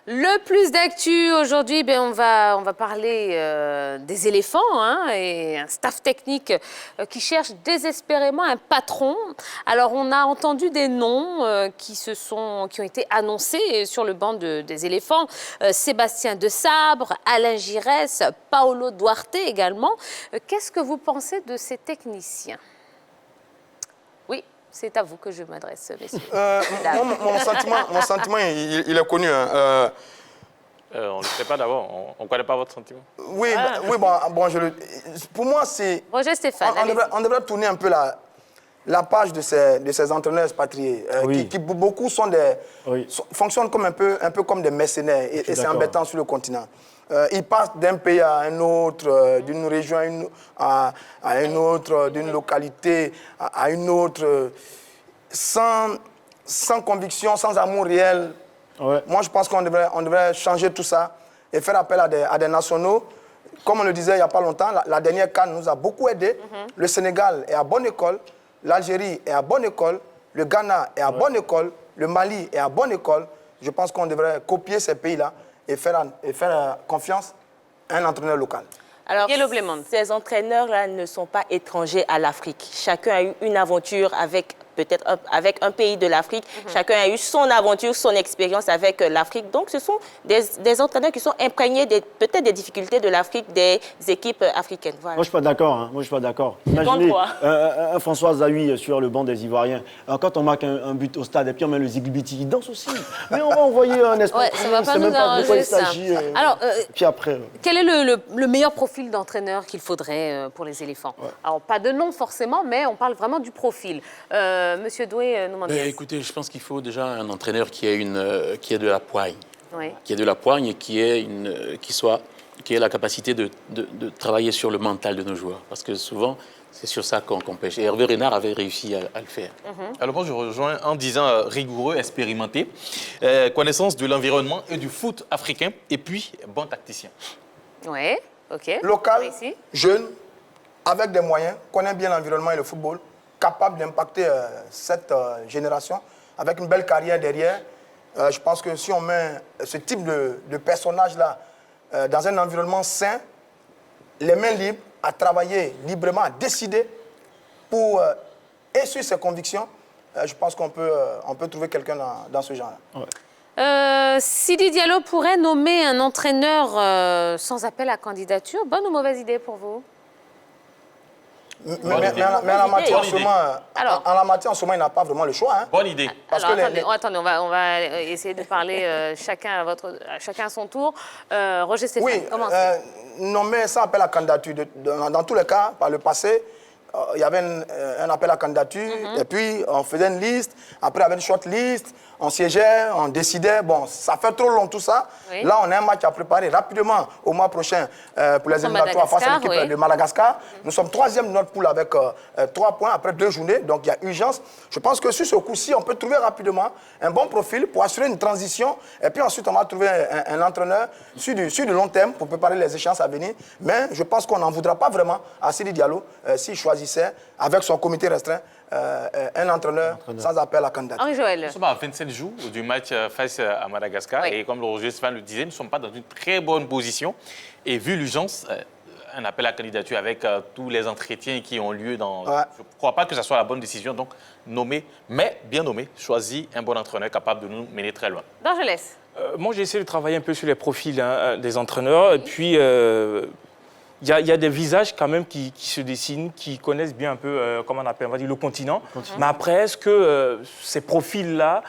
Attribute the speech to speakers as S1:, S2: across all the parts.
S1: Le plus d'actu aujourd'hui, on va parler des éléphants et un staff technique qui cherche désespérément un patron. Alors, on a entendu des noms qui ont été annoncés sur le banc des éléphants. Sébastien Desabre, Alain Giresse, Paolo Duarte également. Qu'est-ce que vous pensez de ces techniciens ? Oui. C'est à vous que je m'adresse, messieurs.
S2: Mon sentiment, il est connu.
S3: On ne le sait pas d'abord. On ne connaît pas votre sentiment.
S2: Oui, pour moi, c'est...
S1: Roger Stéphane,
S2: on devrait tourner un peu la page de ces entraîneurs expatriés, qui beaucoup fonctionnent comme un peu comme des mercenaires, et c'est embêtant sur le continent. Ils passent d'un pays à un autre, d'une région à une autre, d'une localité à une autre, sans conviction, sans amour réel. Ouais. Moi, je pense qu'on devrait changer tout ça et faire appel à des nationaux. Comme on le disait il n'y a pas longtemps, la dernière CAN nous a beaucoup aidés. Le Sénégal est à bonne école, l'Algérie est à bonne école, le Ghana est à bonne école, le Mali est à bonne école. Je pense qu'on devrait copier ces pays-là et faire confiance à un entraîneur local.
S4: Alors, ces entraîneurs-là ne sont pas étrangers à l'Afrique. Chacun a eu une aventure avec un pays de l'Afrique. Chacun a eu son aventure, son expérience avec l'Afrique. Donc, ce sont des entraîneurs qui sont imprégnés peut-être des difficultés de l'Afrique, des équipes africaines. Voilà.
S5: Moi, je ne suis pas d'accord. Imaginez un François Zahui sur le banc des Ivoiriens. Quand on marque un but au stade et puis on met le Zigbiti, il danse aussi. Mais on va envoyer un espace.
S1: Ouais, ça ne va pas nous arranger ça. Alors,
S5: puis après,
S1: quel est le meilleur profil d'entraîneur qu'il faudrait pour les éléphants? Alors, pas de nom forcément, mais on parle vraiment du profil. Monsieur Doué nous demande.
S6: Écoutez, je pense qu'il faut déjà un entraîneur qui ait de la poigne, qui ait de la poigne et qui ait la capacité de travailler sur le mental de nos joueurs, parce que souvent c'est sur ça qu'on pêche. Et Hervé Renard avait réussi à le faire.
S3: Alors moi je rejoins en disant rigoureux, expérimenté, connaissance de l'environnement et du foot africain, et puis bon tacticien.
S1: Oui, ok.
S2: Local, jeune, avec des moyens, connaît bien l'environnement et le football, capable d'impacter cette génération, avec une belle carrière derrière. Je pense que si on met ce type de personnage-là dans un environnement sain, les mains libres, à travailler librement, à décider et sur ses convictions, je pense qu'on peut trouver quelqu'un dans ce genre-là.
S1: Sidi Diallo pourrait nommer un entraîneur sans appel à candidature. Bonne ou mauvaise idée pour vous?
S2: Mais en la matière, en ce moment, il n'a pas vraiment le choix.
S3: Bonne idée.
S1: Attendez, on va essayer de parler chacun à son tour. Roger Stéphane, commencez.
S2: Non, mais sans appel à candidature. Dans tous les cas, par le passé, il y avait un appel à candidature, et puis on faisait une liste, après il y avait une short list, on siégeait, on décidait. Bon, ça fait trop long tout ça. Oui. Là, on a un match à préparer rapidement au mois prochain pour les éliminatoires face à l'équipe de Madagascar. Nous sommes 3e de notre poule avec 3 points après 2 journées, donc il y a urgence. Je pense que sur ce coup-ci, on peut trouver rapidement un bon profil pour assurer une transition, et puis ensuite on va trouver un entraîneur sur du long terme pour préparer les échéances à venir. Mais je pense qu'on n'en voudra pas vraiment à Sidi Diallo s'il choisissait, avec son comité restreint, un entraîneur sans appel à candidature.
S1: Henri-Joël.
S3: Nous sommes à 27 jours du match face à Madagascar, et comme le Roger Stéphane le disait, nous ne sommes pas dans une très bonne position. Et vu l'urgence, un appel à candidature avec tous les entretiens qui ont lieu dans... Je ne crois pas que ce soit la bonne décision, donc nommer, mais bien nommé, choisir un bon entraîneur capable de nous mener très loin.
S1: D'Angelès.
S7: Moi, j'ai essayé de travailler un peu sur les profils des entraîneurs, et puis... Il y a des visages quand même qui se dessinent, qui connaissent bien un peu, comment on appelle, on va dire, le continent. Mais après, est-ce que ces profils-là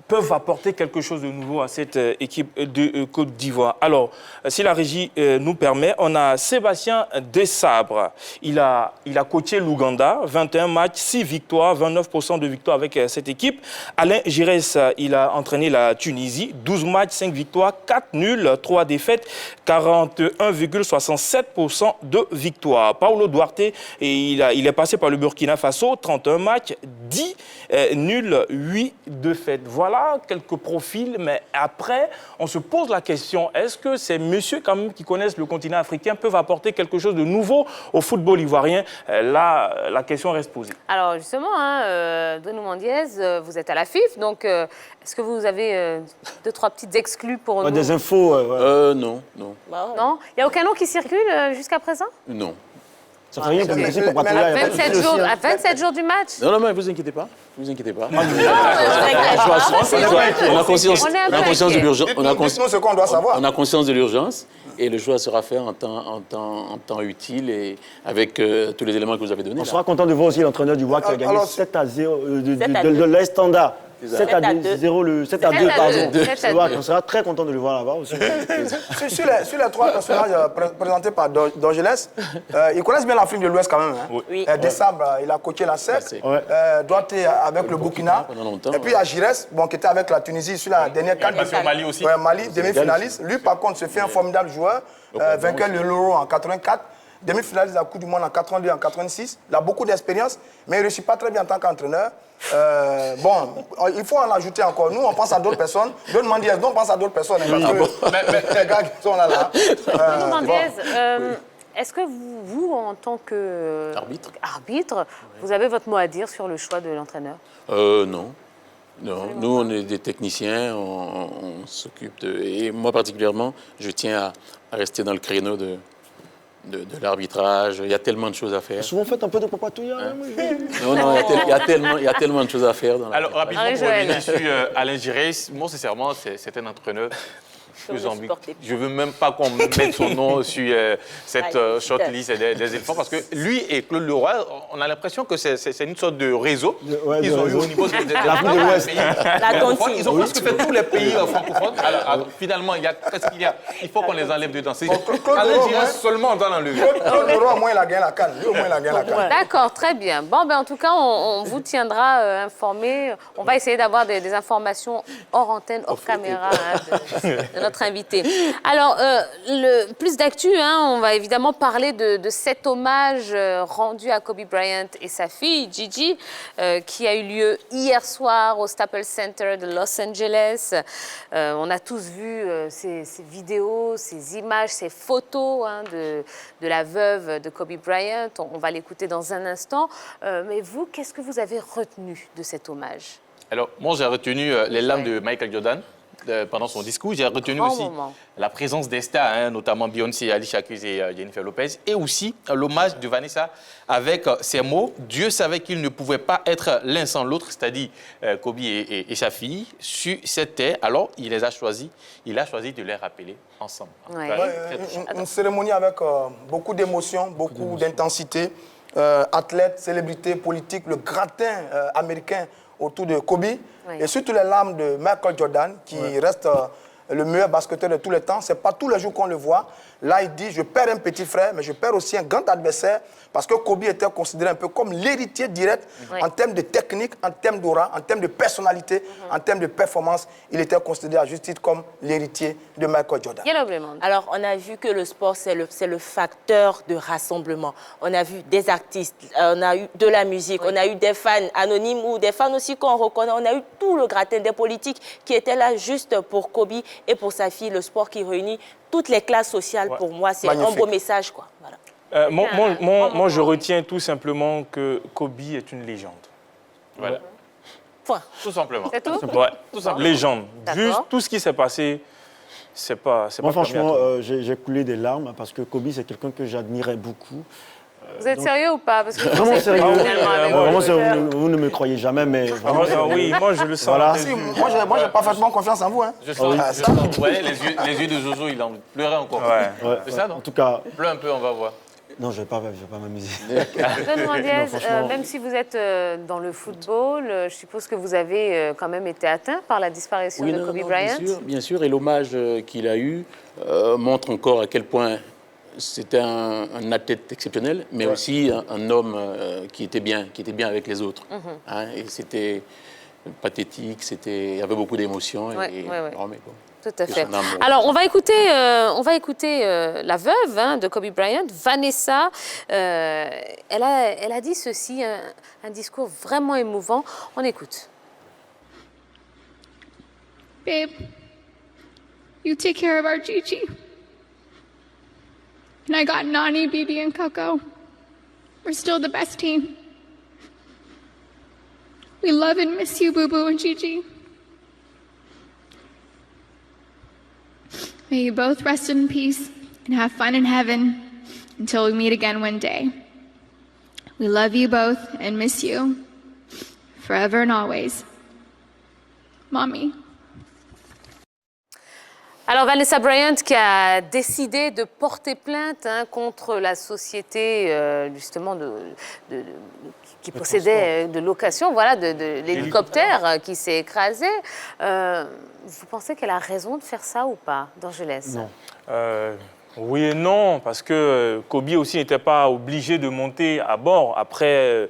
S7: peuvent apporter quelque chose de nouveau à cette équipe de Côte d'Ivoire? Alors, si la régie nous permet, on a Sébastien Desabre. Il a coaché l'Ouganda, 21 matchs, 6 victoires, 29% de victoires avec cette équipe. Alain Giresse, il a entraîné la Tunisie, 12 matchs, 5 victoires, 4 nuls, 3 défaites, 41,67% de victoires. Paolo Duarte, il est passé par le Burkina Faso, 31 matchs, 10 nuls, 8 défaites. Voilà quelques profils, mais après, on se pose la question, est-ce que ces messieurs quand même qui connaissent le continent africain peuvent apporter quelque chose de nouveau au football ivoirien? Là, la question reste posée.
S1: Alors justement, Bruno Mendiès, vous êtes à la FIF, donc est-ce que vous avez 2-3 petites exclus pour nous?
S5: Des infos
S6: Non.
S1: Bah, ouais. Non? Il n'y a aucun nom qui circule jusqu'à présent?
S6: Non.
S5: Ça fait rien pour me pour Patrick.
S1: À 27 jours du match?
S6: Non, mais vous inquiétez pas. Vous inquiétez pas.
S2: On
S6: a conscience de l'urgence.
S2: Dites-nous ce qu'on doit savoir.
S6: On a conscience de l'urgence et le choix sera fait en temps utile et avec tous les éléments que vous avez donnés.
S5: On sera content de voir aussi l'entraîneur du Bois qui a gagné 7-0 de l'Est Standard. 7-2, pardon. On sera très content de le voir là-bas aussi.
S2: Sur les 3 personnages présentés par Dorgelès, ils connaissent bien l'Afrique de l'Ouest quand même. Hein.
S4: Oui.
S2: Décembre, il a coaché la SEC. Douarté avec le Burkina. Et puis il y a Giresse, qui était avec la Tunisie sur la dernière CAN.
S3: Au Mali aussi.
S2: Mali, demi-finaliste. Lui, par contre, se fait un formidable joueur, vainqueur de l'Euro en 84. Demi-finaliste de la Coupe du Monde en 82 en 86. Il a beaucoup d'expérience, mais il ne réussit pas très bien en tant qu'entraîneur. Il faut en ajouter encore. Nous, on pense à d'autres personnes. Bruno Mendiès, on pense à d'autres personnes. Les gars qui sont là.
S1: Bruno Mendiès, est-ce que vous, en tant qu'arbitre, vous avez votre mot à dire sur le choix de l'entraîneur?
S6: Non. Nous, on est des techniciens, on s'occupe de... Et moi, particulièrement, je tiens à rester dans le créneau de l'arbitrage. Il y a tellement de choses à faire.
S5: Souvent, faites un peu de papatouille.
S6: Non, il y a tellement de choses à faire.
S3: Alors, rapidement, pour revenir sur Alain Giresse, moi, sincèrement, c'est un entraîneur plus ambigu. Je ne veux même pas qu'on mette son nom sur cette shortlist des éléphants, parce que lui et Claude Leroy, on a l'impression que c'est une sorte de réseau qu'ils ont eu au niveau de
S5: l'Afrique de l'Ouest.
S3: Ils ont presque fait tous les pays francophones. Alors, finalement, il faut qu'on les enlève dedans. Alain Giresse seulement, on doit l'enlever.
S2: Claude Leroy, au moins, il a gagné la CAN.
S1: D'accord, très bien. Bon, en tout cas, on vous tiendra informé. On va essayer d'avoir des informations hors antenne, hors caméra de notre invité. Alors, plus d'actu, on va évidemment parler de cet hommage rendu à Kobe Bryant et sa fille, Gigi, qui a eu lieu hier soir au Staples Center de Los Angeles. On a tous vu ces vidéos, ces images, ces photos de la veuve de Kobe Bryant. On va l'écouter dans un instant. Mais vous, qu'est-ce que vous avez retenu de cet hommage?
S3: Alors, moi, j'ai retenu les larmes de Michael Jordan pendant son discours. J'ai retenu aussi la présence des stars, notamment Beyoncé, Alicia Keys et Jennifer Lopez, et aussi l'hommage de Vanessa avec ces mots « Dieu savait qu'ils ne pouvaient pas être l'un sans l'autre », c'est-à-dire Kobe et sa fille, sur cette terre. Alors, il a choisi de les rappeler ensemble.
S1: Ouais.
S2: Une cérémonie avec beaucoup d'émotions, beaucoup d'intensité. Athlètes, célébrités politiques, le gratin américain autour de Kobe, et surtout les larmes de Michael Jordan, qui reste le meilleur basketteur de tous les temps. Ce n'est pas tous les jours qu'on le voit. Là, il dit, je perds un petit frère, mais je perds aussi un grand adversaire, parce que Kobe était considéré un peu comme l'héritier direct en termes de technique, en termes d'aura, en termes de personnalité, en termes de performance. Il était considéré à juste titre comme l'héritier de Michael Jordan.
S4: Alors, on a vu que le sport, c'est le facteur de rassemblement. On a vu des artistes, on a eu de la musique, on a eu des fans anonymes ou des fans aussi qu'on reconnaît. On a eu tout le gratin des politiques qui étaient là juste pour Kobe et pour sa fille. Le sport qui réunit toutes les classes sociales, pour moi, c'est un beau message, quoi. Voilà.
S7: Moi, je retiens tout simplement que Kobe est une légende.
S3: Voilà.
S1: Point.
S3: Tout simplement.
S1: C'est tout?
S7: Ouais, tout simplement. Légende. Vu tout ce qui s'est passé, c'est pas
S5: moi, franchement, j'ai coulé des larmes parce que Kobe, c'est quelqu'un que j'admirais beaucoup.
S1: Vous êtes sérieux ou pas? Parce que
S5: vraiment sérieux. Vraiment sérieux. Vous ne me croyez jamais, mais vraiment
S7: oui, moi je le sens.
S2: Voilà. Moi, j'ai parfaitement confiance en vous.
S3: Je sens. Vous voyez, les yeux de Jojo, il en pleurait encore. C'est ça, non?
S5: En tout cas.
S3: Pleure un peu, on va voir.
S5: Non, je ne vais pas m'amuser.
S1: Même si vous êtes dans le football, je suppose que vous avez quand même été atteint par la disparition de Kobe Bryant.
S6: Bien sûr, et l'hommage qu'il a eu montre encore à quel point c'était un athlète exceptionnel, mais aussi un homme qui était bien avec les autres. Et c'était pathétique, il y avait beaucoup d'émotions.
S1: Tout Tout à fait. Alors, on va écouter la veuve de Kobe Bryant, Vanessa. Elle a dit ceci, un discours vraiment émouvant. On écoute.
S8: Babe, you take care of our Gigi. And I got Nani, Bibi, and Coco. We're still the best team. We love and miss you, Boo Boo and Gigi. May you both rest in peace and have fun in heaven until we meet again one day. We love you both and miss you forever and always. Mommy.
S1: Alors Vanessa Bryant qui a décidé de porter plainte contre la société justement qui possédait de location, voilà, de l'hélicoptère qui s'est écrasé. Vous pensez qu'elle a raison de faire ça ou pas, d'Angelès?
S7: Non. Oui et non, parce que Kobe aussi n'était pas obligé de monter à bord. Après,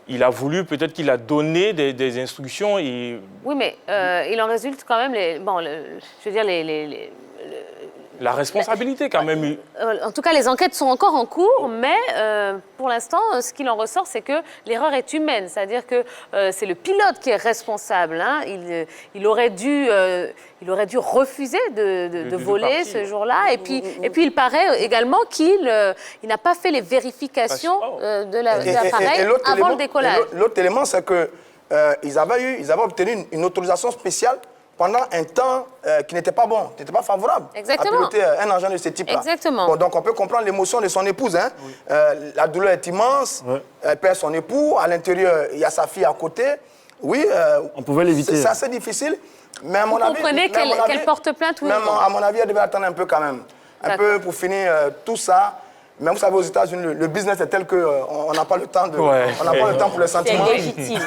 S7: il a voulu, peut-être qu'il a donné des instructions. Et...
S1: Oui, mais il en résulte quand même
S7: la responsabilité quand même.
S1: En tout cas, les enquêtes sont encore en cours, mais pour l'instant, ce qu'il en ressort, c'est que l'erreur est humaine. C'est-à-dire que c'est le pilote qui est responsable. Hein. Il aurait dû refuser de voler ce jour-là. Et puis, il paraît également qu'il n'a pas fait les vérifications de l'appareil avant le décollage.
S2: L'autre élément, c'est qu'ils avaient obtenu une autorisation spéciale pendant un temps qui n'était pas bon, qui n'était pas favorable.
S1: Exactement.
S2: À piloter un engin de ce type-là.
S1: Exactement.
S2: Bon, donc on peut comprendre l'émotion de son épouse. Hein. Oui. La douleur est immense. Oui. Elle perd son époux. À l'intérieur, il y a sa fille à côté. Oui.
S5: On pouvait l'éviter.
S2: C'est assez difficile. Mais à mon avis,
S1: vous comprenez qu'elle porte plainte, oui.
S2: Même à mon avis, elle devait attendre un peu quand même. Un peu pour finir tout ça. Mais vous savez, aux États-Unis, le business est tel qu'on n'a pas le temps on n'a pas le temps pour les sentiments.
S4: C'est légitime.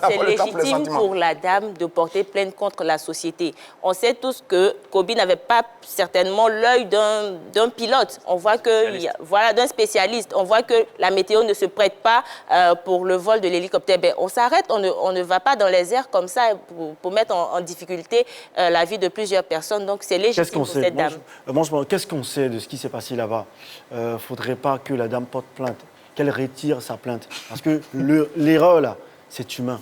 S4: C'est légitime pour la dame de porter plainte contre la société. On sait tous que Kobe n'avait pas certainement l'œil d'un pilote. On voit que, voilà, d'un spécialiste. On voit que la météo ne se prête pas pour le vol de l'hélicoptère. Ben, on s'arrête, on ne va pas dans les airs comme ça pour mettre en difficulté la vie de plusieurs personnes. Donc c'est légitime pour cette dame.
S5: Qu'est-ce qu'on sait de ce qui s'est passé là-bas? Faudrait pas que la dame porte plainte, qu'elle retire sa plainte. Parce que l'erreur, là, c'est humain.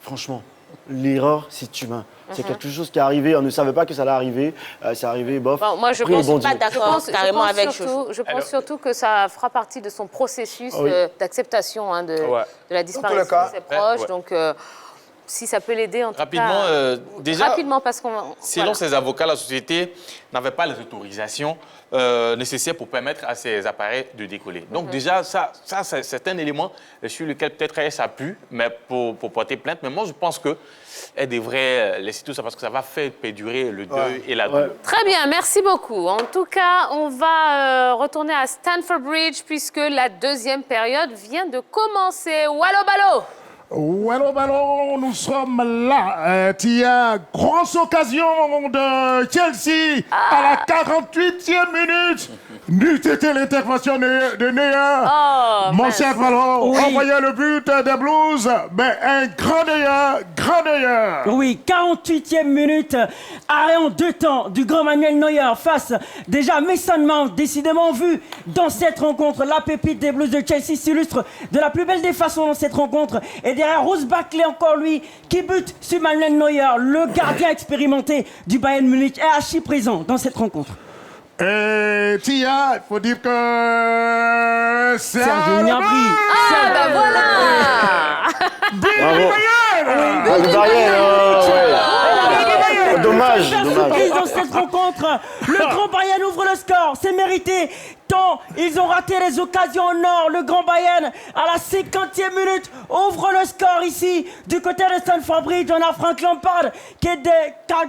S5: Franchement, l'erreur, c'est humain. C'est quelque chose qui est arrivé, on ne savait pas que ça allait arriver. C'est arrivé, bof.
S1: Bon, moi, je ne suis pas d'accord carrément avec Chouchou. Je pense surtout que ça fera partie de son processus d'acceptation de la disparition de ses proches. Donc, si ça peut l'aider, en tout cas... Rapidement, parce qu'on...
S3: Selon ses avocats, la société n'avait pas les autorisations nécessaires pour permettre à ces appareils de décoller. Donc déjà, ça c'est un élément sur lequel peut-être elle s'appuie pour porter plainte. Mais moi, je pense qu'elle devrait laisser tout ça parce que ça va faire perdurer le deuil et la douleur.
S1: Très bien, merci beaucoup. En tout cas, on va retourner à Stamford Bridge puisque la deuxième période vient de commencer. Wallo Ballo!
S9: Wallo Ballo, nous sommes là. Il y a grosse occasion de Chelsea à la 48e minute. N'eût été l'intervention de Neuer. Mon cher Ballon, envoyez le but des Blues. Mais un grand Neuer.
S10: Oui, 48e minute. Arrêt en 2 temps du grand Manuel Neuer face déjà à Mason Mount, décidément vu dans cette rencontre. La pépite des Blues de Chelsea s'illustre de la plus belle des façons dans cette rencontre. Et derrière, Ross Barkley, encore lui, qui bute sur Manuel Neuer, le gardien expérimenté du Bayern Munich, est archi présent dans cette rencontre.
S9: Et Tia, il faut dire que c'est
S10: Serge Gnabry.
S1: Ah, ben voilà.
S5: Dommage.
S10: Dans cette rencontre, le Grand Bayern ouvre le score, c'est mérité. Tant ils ont raté les occasions en or. Le Grand Bayern, à la 50e minute, ouvre le score ici. Du côté de Stamford Bridge, on a Frank Lampard qui est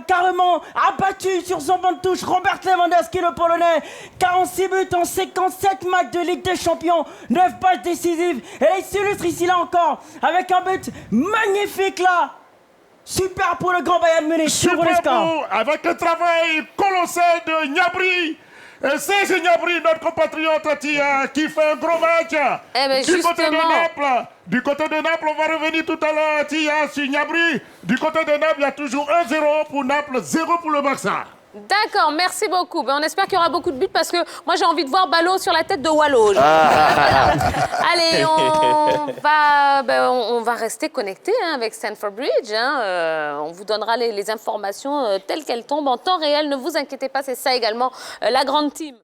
S10: carrément abattu sur son banc de touche. Robert Lewandowski, le Polonais. 46 buts en 57 matchs de Ligue des Champions. 9 passes décisives. Et là, il s'illustre ici, là encore, avec un but magnifique, là. Super pour le Grand Bayern Munich.
S9: Super le score. Avec un travail colossal de Gnabry. Et c'est Gnabry, notre compatriote qui fait un gros match. Du côté de Naples, on va revenir tout à l'heure sur Gnabry. Du côté de Naples, il y a toujours 1-0 pour Naples, 0 pour le Barça.
S1: D'accord, merci beaucoup. Ben, on espère qu'il y aura beaucoup de buts parce que moi j'ai envie de voir Ballot sur la tête de Wallo. Allez, on va rester connectés avec Stamford Bridge. On vous donnera les informations telles qu'elles tombent en temps réel. Ne vous inquiétez pas, c'est ça également la grande team.